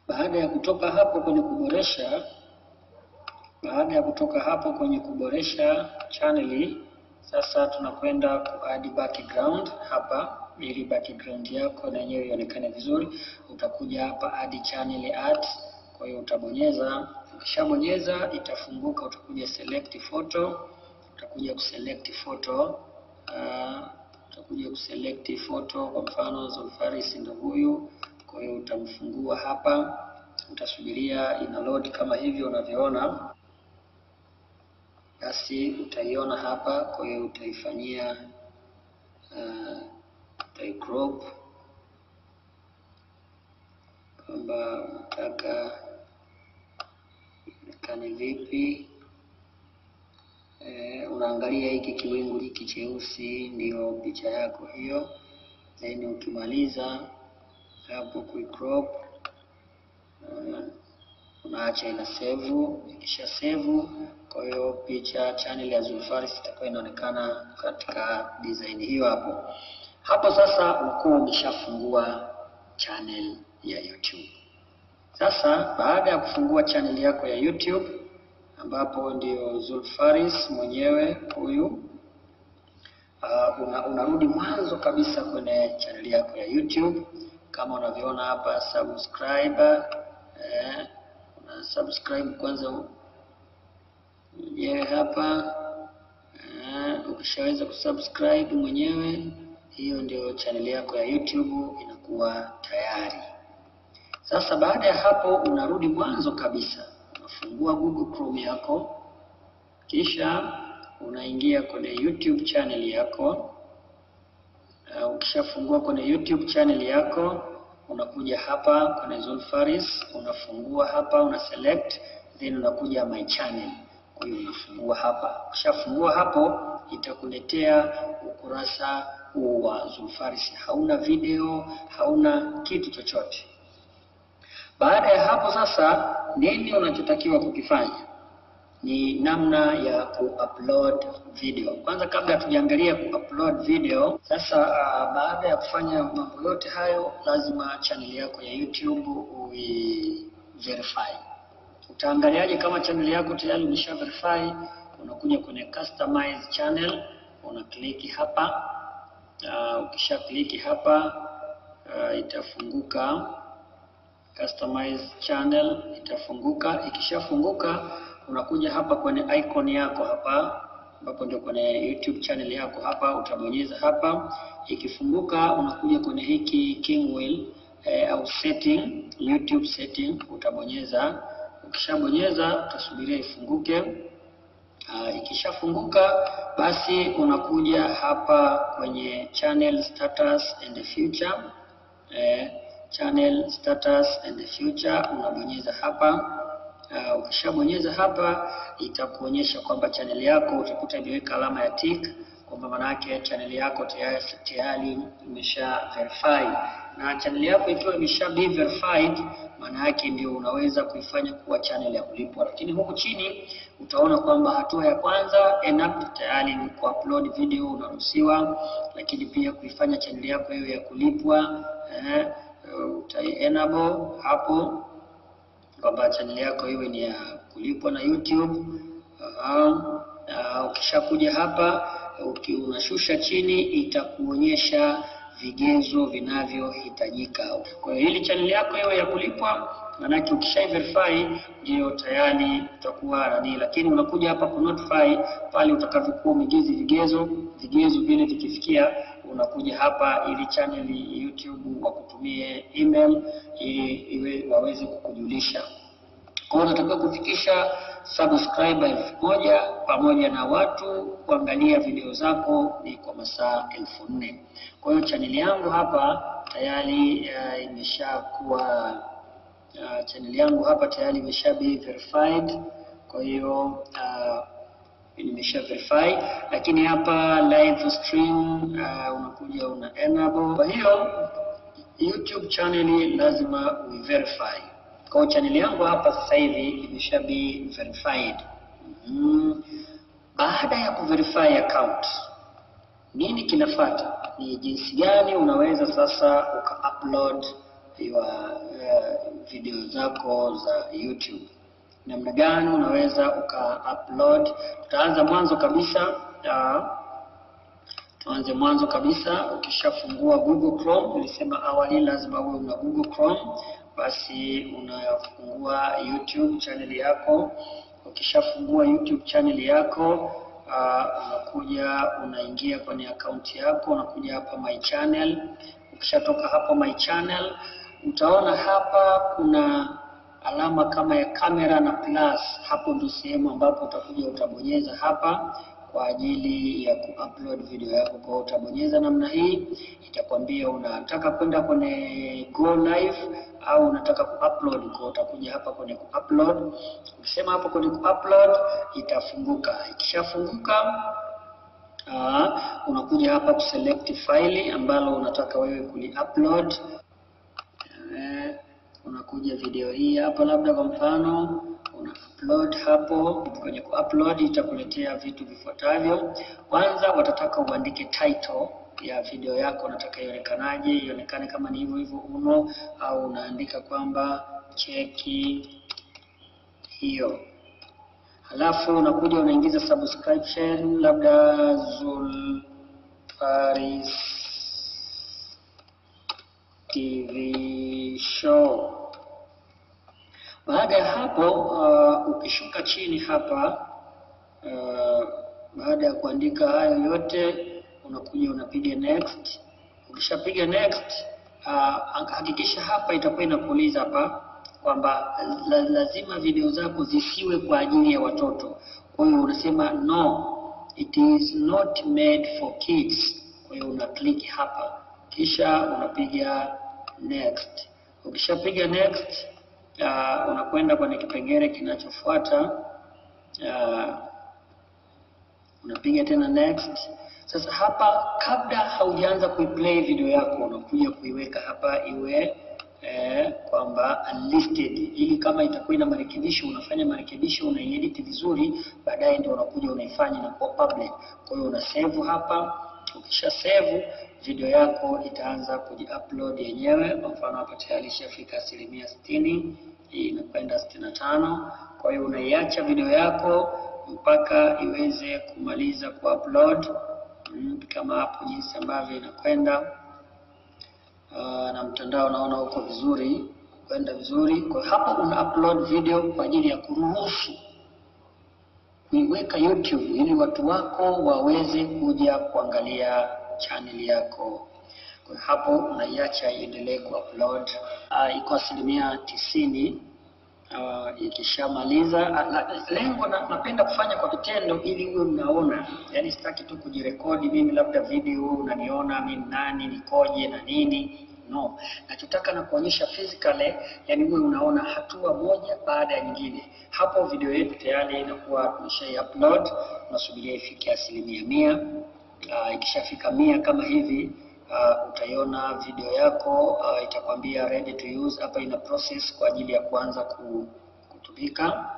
Baada ya kutoka hapo kwenye kuboresha channel, sasa tunakwenda ku-add background hapa, ili background yako na yenyewe ionekane vizuri. Utakuja hapa add channel art. Kwa hiyo utabonyeza, ukishabonyeza itafunguka, utakuja select photo, utakuja kuselect photo, kwa mfano Zulfaris ndio huyu. Kwa hiyo utamfungua hapa, utasubiria ina load kama hivyo unavyoona, basi utaiona hapa. Kwa hiyo utaifanyia crop kwamba unataka ionekane vipi. Unaangalia hiki kiwingu hiki cheusi, ndio picha yako hiyo. Then ukimaliza hapo crop, unaacha ina save. Ikisha save, kwa hiyo picha channel ya Zulfaris itakuwa inaonekana katika design hiyo hapo. Hapo sasa unakuwa umeshafungua channel ya YouTube. Sasa baada ya kufungua channel yako ya YouTube, ambapo ndio Zulfaris mwenyewe huyu, unarudi mwanzo kabisa kwenye channel yako ya YouTube kama unavyoona hapa, subscribe. Una subscribe kwanza mwenyewe hapa. Ukishaweza kusubscribe mwenyewe, hiyo ndio channel yako ya YouTube inakuwa tayari. Sasa baada ya hapo unarudi mwanzo kabisa, unafungua Google Chrome yako, kisha unaingia kwenye YouTube channel yako. Ukishafungua kwenye YouTube channel yako, unakuja hapa kwenye Zulfaris, unafungua hapa, una select, then unakuja my channel. Kwa hiyo unafungua hapa. Ukishafungua hapo, itakuletea ukurasa huu wa Zulfaris. Hauna video, hauna kitu chochote. Baada ya hapo sasa, nini unachotakiwa kukifanya? Ni namna ya ku-upload video. Kwanza kabla tujaangalia ku-upload video, sasa baada ya kufanya mambo yote hayo, lazima channel yako ya YouTube verify. Utaangaliaje kama channel yako tayari umesha verify? Unakuja kwenye customize channel, una click hapa. Ukisha click hapa, itafunguka customize channel, itafunguka. Ikishafunguka, unakuja hapa kwenye icon yako hapa, ambapo ndio kwenye YouTube channel yako hapa, utabonyeza hapa. Ikifunguka, unakuja kwenye hiki king wheel au setting, YouTube setting, utabonyeza. Ukishabonyeza, utasubiria ifunguke. Ikishafunguka, basi unakuja hapa kwenye channel status and future. Channel status and future, unabonyeza hapa. Ukishabonyeza hapa, itakuonyesha kwamba channel yako, utakuta imeweka alama ya tick, kwamba maana yake channel yako tayari imesha verify. Na channel yako ikiwa imesha be verified, maana yake ndio unaweza kuifanya kuwa channel ya kulipwa. Lakini huku chini utaona kwamba hatua ya kwanza enable, tayari ni ku-upload video unaruhusiwa, lakini pia kuifanya channel yako hiyo ya kulipwa utai-enable hapo, kwamba channel yako iwe ni ya kulipwa na YouTube. Ukishakuja hapa, unashusha chini, itakuonyesha vigezo vinavyohitajika. Kwa hiyo ili channel yako iwe ya kulipwa, maana ukisha verify ndio tayari utakuwa nani. Lakini unakuja hapa ku notify pale utakavyokuwa umejaza vigezo vile vikifikia, unakuja hapa ili channel YouTube wakutumie email ili waweze kukujulisha. Kwa hiyo unatakiwa kufikisha subscriber 1000 pamoja na watu kuangalia video zako ni kwa masaa 4000. Kwa hiyo channel yangu hapa tayari imeshakuwa imesha be verified. Kwa hiyo nimesha verify, lakini hapa live stream unakuja una enable. Kwa hiyo YouTube channel lazima uverify. Kwa channel yangu hapa sasa hivi imesha be verified. Baada ya kuverify account, nini kinafuata? Ni jinsi gani unaweza sasa uka-upload video zako za YouTube. Namna gani unaweza uka-upload? Tutaanza mwanzo kabisa. Tuanze mwanzo kabisa. Ukishafungua Google Chrome, nilisema awali lazima uwe una Google Chrome, basi unafungua YouTube channel yako. Ukishafungua YouTube channel yako, unakuja unaingia kwenye account yako, unakuja hapa my channel. Ukishatoka hapo my channel, utaona hapa kuna alama kama ya kamera na plus. Hapo ndio sehemu ambapo utakuja utabonyeza hapa kwa ajili ya kuupload video yako. Kwa utabonyeza namna hii, itakwambia unataka kwenda kwenye go live au unataka kuupload. Kwa utakuja hapa kwenye kuupload. Ukisema hapo kwenye kuupload, itafunguka. Ikishafunguka, unakuja hapa kuselect file ambalo unataka wewe kuli-upload. Unakuja video hii hapa, labda kwa mfano una upload hapo. Kwenye kuupload itakuletea vitu vifuatavyo. Kwanza watataka uandike title ya video yako, unataka ionekanaje? Ionekane kama ni hivyo hivyo uno, au unaandika kwamba cheki hiyo. Halafu unakuja unaingiza subscription, labda Zulfaris TV show. Baada ya hapo, ukishuka chini hapa, baada ya kuandika hayo yote, unakuja unapiga next. Ukishapiga next, hakikisha hapa itakuwa inakuuliza hapa kwamba lazima video zako zisiwe kwa ajili ya watoto. Kwa hiyo unasema no, it is not made for kids. Kwa hiyo una click hapa, kisha unapiga next. Ukishapiga next, unakwenda kwenye kipengele kinachofuata, unapiga tena next. Sasa hapa, kabla haujaanza kuiplay video yako, unakuja kuiweka hapa iwe kwamba unlisted, ili kama itakuwa ina marekebisho, unafanya marekebisho, unaiedit vizuri, baadaye ndio unakuja unaifanya na kwa public. Kwa hiyo una save hapa. Ukisha save, video yako itaanza kuji-upload yenyewe. Kwa mfano hapa tayari ishafika 60%, hii inakwenda 65. Kwa hiyo unaiacha video yako mpaka iweze kumaliza kuupload, kama hapo jinsi ambavyo inakwenda. Na mtandao naona uko vizuri, kwenda vizuri. Kwa hapo una upload video kwa ajili ya kuruhusu kuiweka YouTube ili watu wako waweze kuja kuangalia channel yako. Kwa hapo unaiacha iendelee kuupload. Iko 90%. Ikishamaliza, lengo napenda kufanya kwa vitendo ili uwe unaona, yani sitaki tu kujirekodi mimi labda video unaniona mimi nani nikoje na nini. No, nachotaka na kuonyesha physically, yani uwe unaona hatua moja baada ya nyingine. Hapo video yetu tayari inakuwa tumesha-upload, tunasubiria ifike 100%. Ikishafika 100 kama hivi, utaiona video yako, itakwambia ready to use. Hapa ina process kwa ajili ya kuanza kutumika.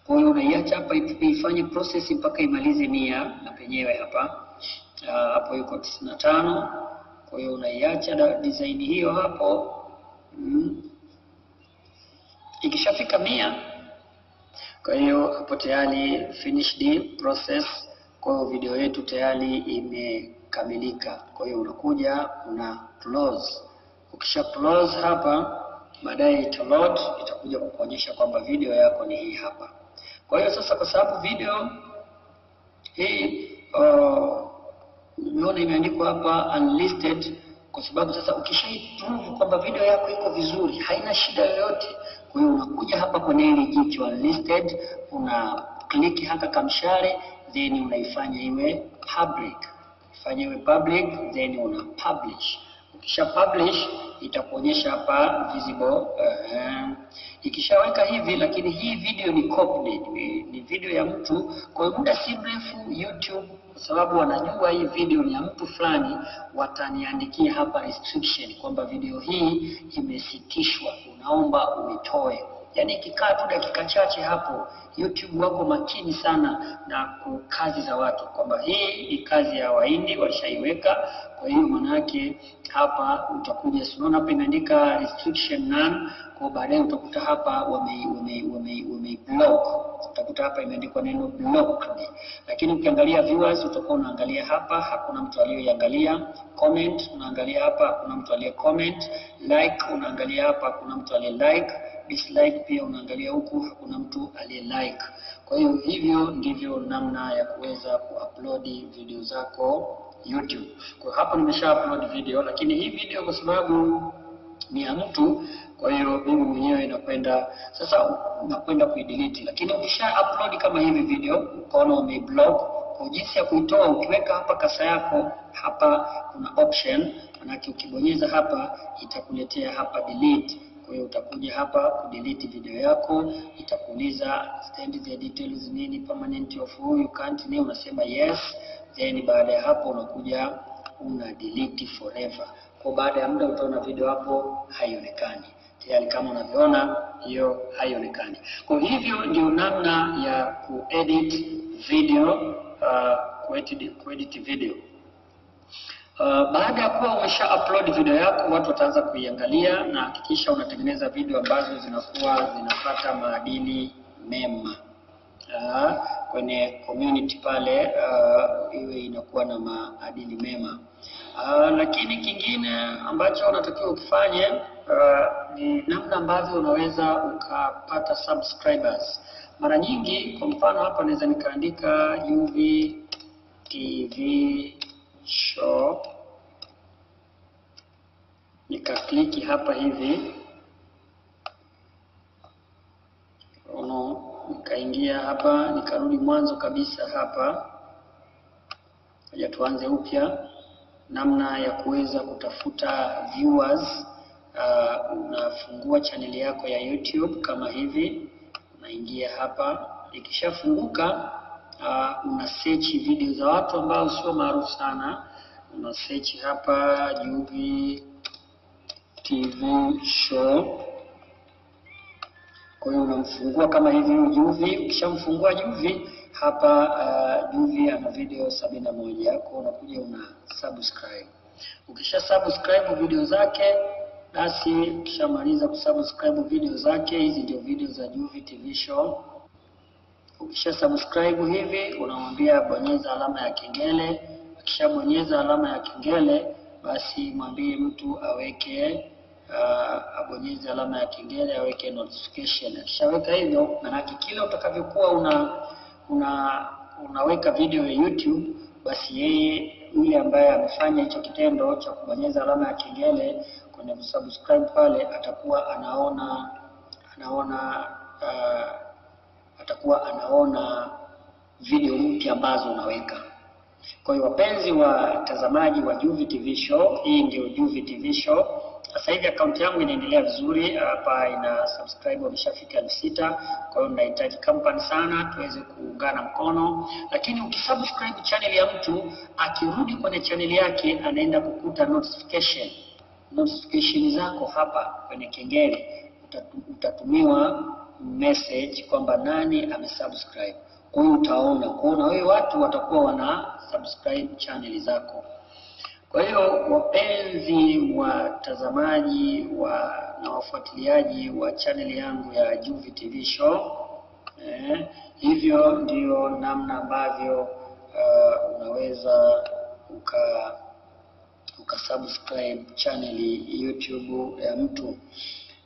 Kwa hiyo unaiacha hapa ifanye process mpaka imalize 100, na penyewe hapa hapo yuko 95. Kwa hiyo unaiacha design hiyo hapo. Ikishafika 100, kwa hiyo hapo tayari finished process. Kwa hiyo video yetu tayari imekamilika. Kwa hiyo unakuja una close. Ukisha close hapa, baadaye ita load, itakuja kukuonyesha kwamba video yako ni hii hapa. Kwa hiyo sasa, kwa sababu video hii umeona imeandikwa hapa unlisted, kwa sababu sasa ukishaiprove kwamba video yako iko vizuri, haina shida yoyote, kwa hiyo unakuja hapa kwenye ile jicho unlisted, una click haka kamshale, then unaifanya iwe public. Ifanye iwe public, then una publish. Ukisha publish, itakuonyesha hapa visible. Ikishaweka hivi, lakini hii video ni copied, ni video ya mtu. Kwa hiyo muda si mrefu YouTube, kwa sababu wanajua hii video ni ya mtu fulani, wataniandikia hapa restriction kwamba video hii imesitishwa, unaomba uitoe. Yani ikikaa tu dakika chache hapo, YouTube wako makini sana na kazi za watu, kwamba hii ni kazi ya Wahindi walishaiweka. Kwa hiyo manake hapa utakuja, unaona hapa imeandika restriction none, kwa baadaye utakuta hapa wame block, utakuta hapa imeandikwa neno blocked. Lakini ukiangalia viewers utakuwa unaangalia hapa hakuna mtu aliyoangalia, comment unaangalia hapa hakuna mtu aliye comment, like unaangalia hapa hakuna mtu aliye like, dislike pia unaangalia huku hakuna mtu aliye like. Kwa hiyo hivyo ndivyo namna ya kuweza kuupload video zako YouTube. Kwa hapa nimesha upload video, lakini hii video kwa sababu ni ya mtu, kwa hiyo mimi mwenyewe inakwenda sasa unakwenda kuidelete. Lakini ukisha upload kama hivi video ukaona umeblock, kwa jinsi ya kuitoa ukiweka hapa kasa yako hapa kuna option, manake ukibonyeza hapa itakuletea hapa delete. Kwa hiyo utakuja hapa kudelete video yako, itakuuliza send the details nini permanent of who you can't name, unasema yes, then baada ya hapo unakuja una delete forever. Kwa baada ya muda utaona video hapo haionekani tayari, kama unavyoona hiyo haionekani. Kwa hivyo ndio namna ya kuedit video, kuedit video. Baada ya kuwa umesha upload video yako, watu wataanza kuiangalia, na hakikisha unatengeneza video ambazo zinakuwa zinapata maadili mema. Kwenye community pale iwe inakuwa na maadili mema. Lakini kingine ambacho unatakiwa ukifanye ni namna ambavyo unaweza ukapata subscribers. Mara nyingi kwa mfano hapa naweza nikaandika UV TV Show, nikakliki hapa hivi, nikaingia hapa, nikarudi mwanzo kabisa hapa. Haja tuanze upya namna ya kuweza kutafuta viewers. Unafungua channel yako ya YouTube kama hivi, unaingia hapa, ikishafunguka una search video za watu ambao sio maarufu sana, una search hapa UV TV Show. Kwa hiyo unamfungua kama hivi UV, ukishamfungua UV hapa UV ana video 71, kwa unakuja una subscribe. Ukisha subscribe video zake, basi ukishamaliza kusubscribe video zake, hizi ndio video za UV TV Show. Ukisha subscribe hivi unamwambia bonyeza alama ya kengele. Ukishabonyeza alama ya kengele, basi mwambie mtu aweke abonyeze alama ya kengele, aweke notification. Akishaweka hivyo, maana kila utakavyokuwa unaweka video ya YouTube, basi yeye yule ambaye amefanya hicho kitendo cha kubonyeza alama ya kengele kwenye subscribe pale atakuwa anaona video mpya ambazo unaweka. Kwa hiyo wapenzi watazamaji wa UV TV Show, hii ndio UV TV Show. Sasa hivi account yangu inaendelea vizuri, hapa ina subscribe wameshafika 6,000. Kwa hiyo ninahitaji company sana tuweze kuungana mkono. Lakini ukisubscribe channel ya mtu, akirudi kwenye channel yake anaenda kukuta notification zako hapa kwenye kengele, utatumiwa message kwamba nani amesubscribe. Kwa hiyo utaona wewe watu watakuwa wana subscribe channel zako. Kwa hiyo wapenzi watazamaji na wafuatiliaji wa channel yangu ya UV TV Show, hivyo ndio namna ambavyo unaweza ukasubscribe channel YouTube ya mtu.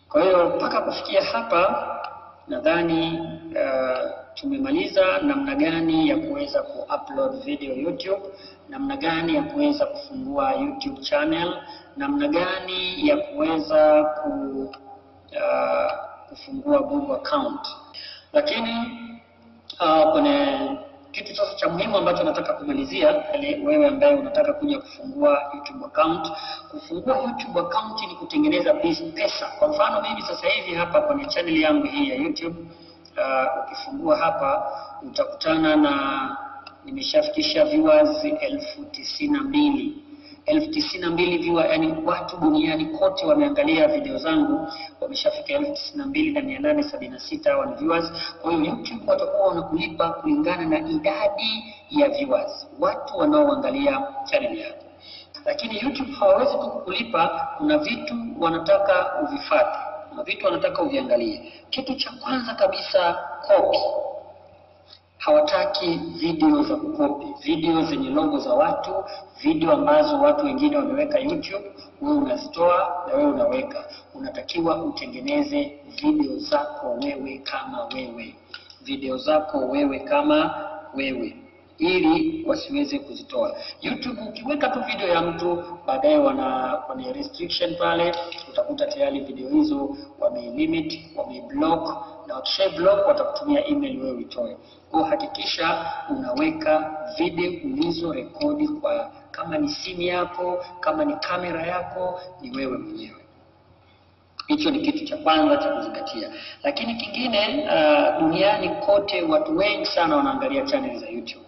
Kwa hiyo mpaka kufikia hapa nadhani tumemaliza namna gani ya kuweza kuupload video YouTube, namna gani ya kuweza kufungua YouTube channel, namna gani ya kuweza kufungua Google account. Lakini kwenye kitu sasa cha muhimu ambacho nataka kumalizia, wewe ambaye unataka kuja kufungua YouTube account. Kufungua YouTube account ni kutengeneza pesa. Kwa mfano mimi sasa hivi hapa kwenye channel yangu hii ya YouTube, ukifungua hapa utakutana na nimeshafikisha viewers 92,000. 92,000 viewer, yani watu duniani kote wameangalia video zangu, wameshafika 92,876 wana viewers. Kwa hiyo YouTube watakuwa wanakulipa kulingana na idadi ya viewers, watu wanaoangalia channel yako. Lakini YouTube hawawezi kukulipa, kuna vitu wanataka uvifuate, kuna vitu wanataka uviangalie. Kitu cha kwanza kabisa, copy. Hawataki video za kukopi, video zenye logo za watu, video ambazo watu wengine wameweka YouTube, wewe unazitoa na wewe unaweka. Unatakiwa utengeneze video zako wewe kama wewe, video zako wewe kama wewe, ili wasiweze kuzitoa. YouTube ukiweka tu video ya mtu, baadaye wana restriction pale, utakuta tayari video hizo wamelimit, wameblock, na wakisha block watakutumia email wewe uitoe. Kwa hakikisha unaweka video ulizo rekodi kwa, kama ni simu yako, kama ni kamera yako, ni wewe mwenyewe. Hicho ni kitu cha kwanza cha kuzingatia. Lakini kingine, duniani kote watu wengi sana wanaangalia channel za YouTube.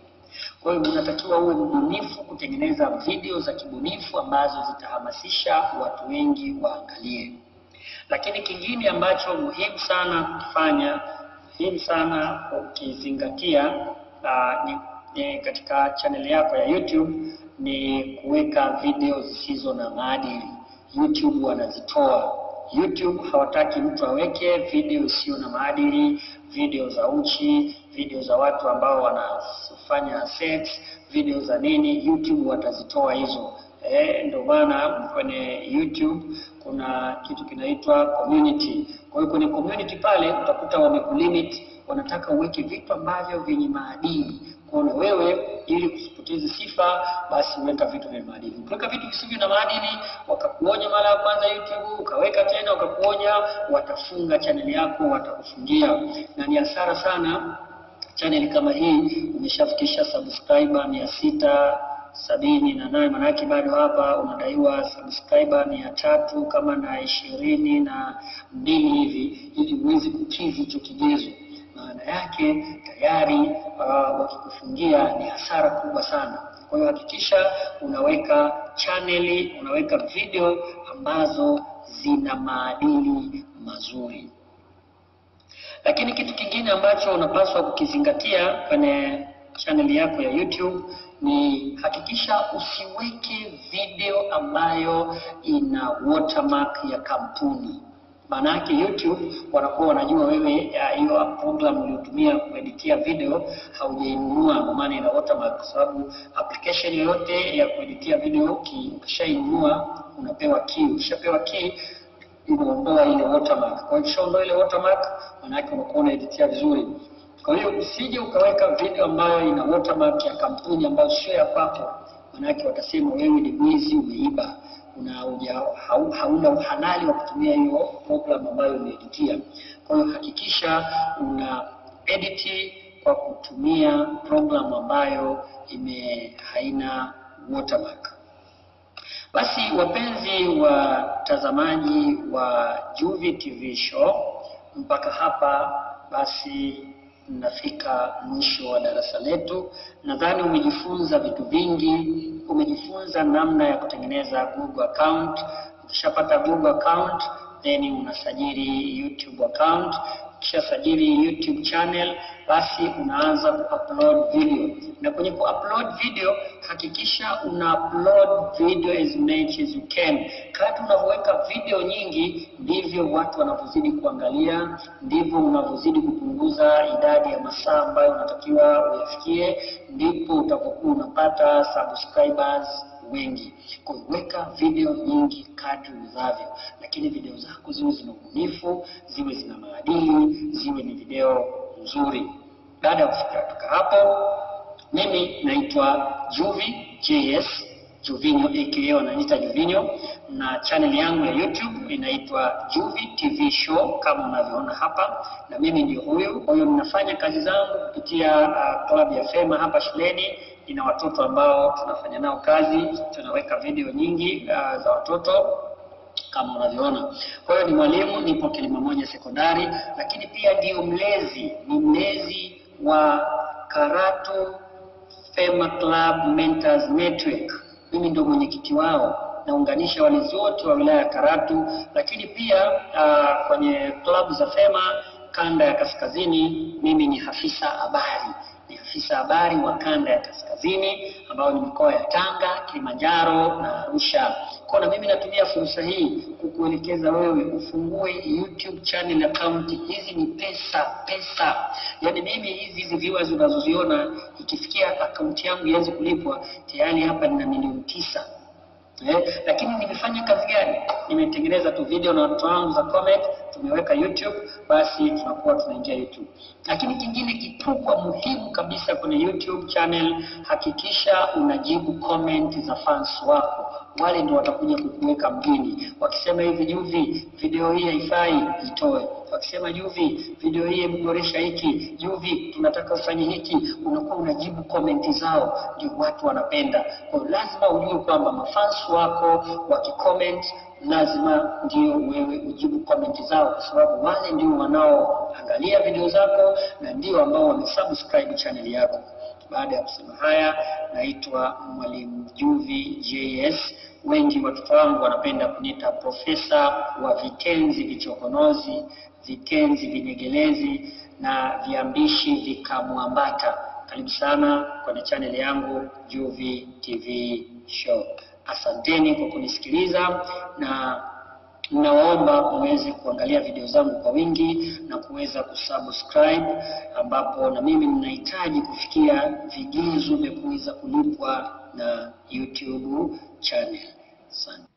Kwa hiyo unatakiwa uwe mbunifu kutengeneza video za kibunifu ambazo zitahamasisha watu wengi waangalie. Lakini kingine ambacho muhimu sana kufanya, muhimu sana ukizingatia ni katika channel yako ya YouTube, ni kuweka video zisizo na maadili. YouTube wanazitoa. YouTube hawataki mtu aweke video isiyo na maadili, video za uchi, video za watu ambao wanafanya sex, video za nini, YouTube watazitoa hizo. Ndio maana kwenye YouTube kuna kitu kinaitwa community. Kwa hiyo kwenye community pale utakuta wamekulimit, wanataka uweke vitu ambavyo vyenye maadili. Kwa hiyo wewe, ili kusipoteze sifa, basi weka vitu vyenye maadili. Ukiweka vitu visivyo na maadili, wakakuonya mara ya kwanza YouTube, ukaweka tena wakakuonya, watafunga channel yako, watakufungia. Na ni hasara sana channel kama hii umeshafikisha subscriber 678, maana yake bado hapa unadaiwa subscriber 300 kama na 22 hivi, ili uweze kukidhi hicho kigezo. Maana yake tayari wakikufungia ni hasara kubwa sana. Kwa hiyo hakikisha unaweka channel, unaweka video ambazo zina maadili mazuri. Lakini kitu kingine ambacho unapaswa kukizingatia kwenye channel yako ya YouTube ni hakikisha usiweke video ambayo ina watermark ya kampuni. Maana yake YouTube wanakuwa wanajua wewe hiyo program uliyotumia kueditia video haujainunua, kwa maana ina watermark, kwa sababu application yoyote ya kueditia video ukishainunua unapewa key. Ukishapewa key inaondoa ile watermark. Kwa hiyo ukishaondoa ile watermark, maana yake unakuwa unaeditia vizuri. Kwa hiyo usije ukaweka video ambayo ina watermark ya kampuni ambayo sio ya kwako, maana yake watasema wewe ni mwizi, umeiba, hauna uhalali wa kutumia hiyo program ambayo umeeditia. Kwa hiyo hakikisha una edit kwa kutumia program ambayo haina watermark. Basi wapenzi watazamaji wa Juvie TV Show, mpaka hapa basi nafika mwisho wa darasa letu. Nadhani umejifunza vitu vingi, umejifunza namna ya kutengeneza Google account. Ukishapata Google account, then unasajili YouTube account. Kisha sajili YouTube channel, basi unaanza kuupload video. Na kwenye kuupload video, hakikisha una-upload video as much as you can. Kadri unavyoweka video nyingi, ndivyo watu wanapozidi kuangalia, ndivyo unavyozidi kupunguza idadi ya masaa ambayo unatakiwa uyafikie, ndipo utakokuwa unapata subscribers wengi. Kwa hiyo weka video nyingi kadri uwezavyo, lakini video zako ziwe zina ubunifu, ziwe zina maadili, ziwe ni video nzuri. Baada ya kufika hapo, mimi naitwa Juvie JS, Juvinho aka wananiita Juvinho, na channel yangu ya YouTube inaitwa Juvie TV Show kama unavyoona hapa, na mimi ndio huyu. Kwa hiyo ninafanya kazi zangu kupitia club ya Fema hapa shuleni. Ina watoto ambao tunafanya nao kazi, tunaweka video nyingi za watoto kama unavyoona. Kwa hiyo ni mwalimu, nipo Kilimamoja Sekondari, lakini pia ndio ni mlezi wa Karatu Fema Club Mentors Network. Mimi ndio mwenyekiti wao, naunganisha walezi wote wa wilaya ya Karatu, lakini pia kwenye klabu za FEMA kanda ya kaskazini mimi ni afisa habari. Ni afisa habari wa kanda ya kaskazini ambao ni mikoa ya Tanga, Kilimanjaro na Arusha. Kwa na mimi natumia fursa hii kukuelekeza wewe ufungue YouTube channel account. Hizi ni pesa. Yaani mimi hizi viewers unazoziona ikifikia account yangu ianze kulipwa, tayari hapa nina milioni 9. Lakini nimefanya kazi gani? Nimetengeneza tu video na watu wangu za comment, tumeweka YouTube, basi tunakuwa tunaingia YouTube. Lakini kingine kikubwa muhimu kabisa kwenye YouTube channel, hakikisha unajibu comment za fans wako. Wale ndio watakuja kukuweka mjini. Wakisema hivi Juvi, video hii haifai, itoe. Wakisema Juvi, video hii imeboresha hiki, Juvi tunataka ufanye hiki, unakuwa unajibu comment zao, ndio watu wanapenda. Kwa lazima ujue kwamba mafans wako wakicomment lazima ndio wewe ujibu comment zao, kwa sababu wale ndio wanaoangalia video zako na ndio ambao wamesubscribe channel yako. Baada ya kusema haya, naitwa Mwalimu Juvi JS. Wengi watoto wangu wanapenda kuniita profesa wa vitenzi vichokonozi, vitenzi vinyegelezi na viambishi vikamwambata. Karibu sana kwenye channel yangu Juvi TV Show. Asanteni kwa kunisikiliza na naomba muweze kuangalia video zangu kwa wingi na kuweza kusubscribe, ambapo na mimi ninahitaji kufikia vigezo vya kuweza kulipwa na YouTube channel. Asante.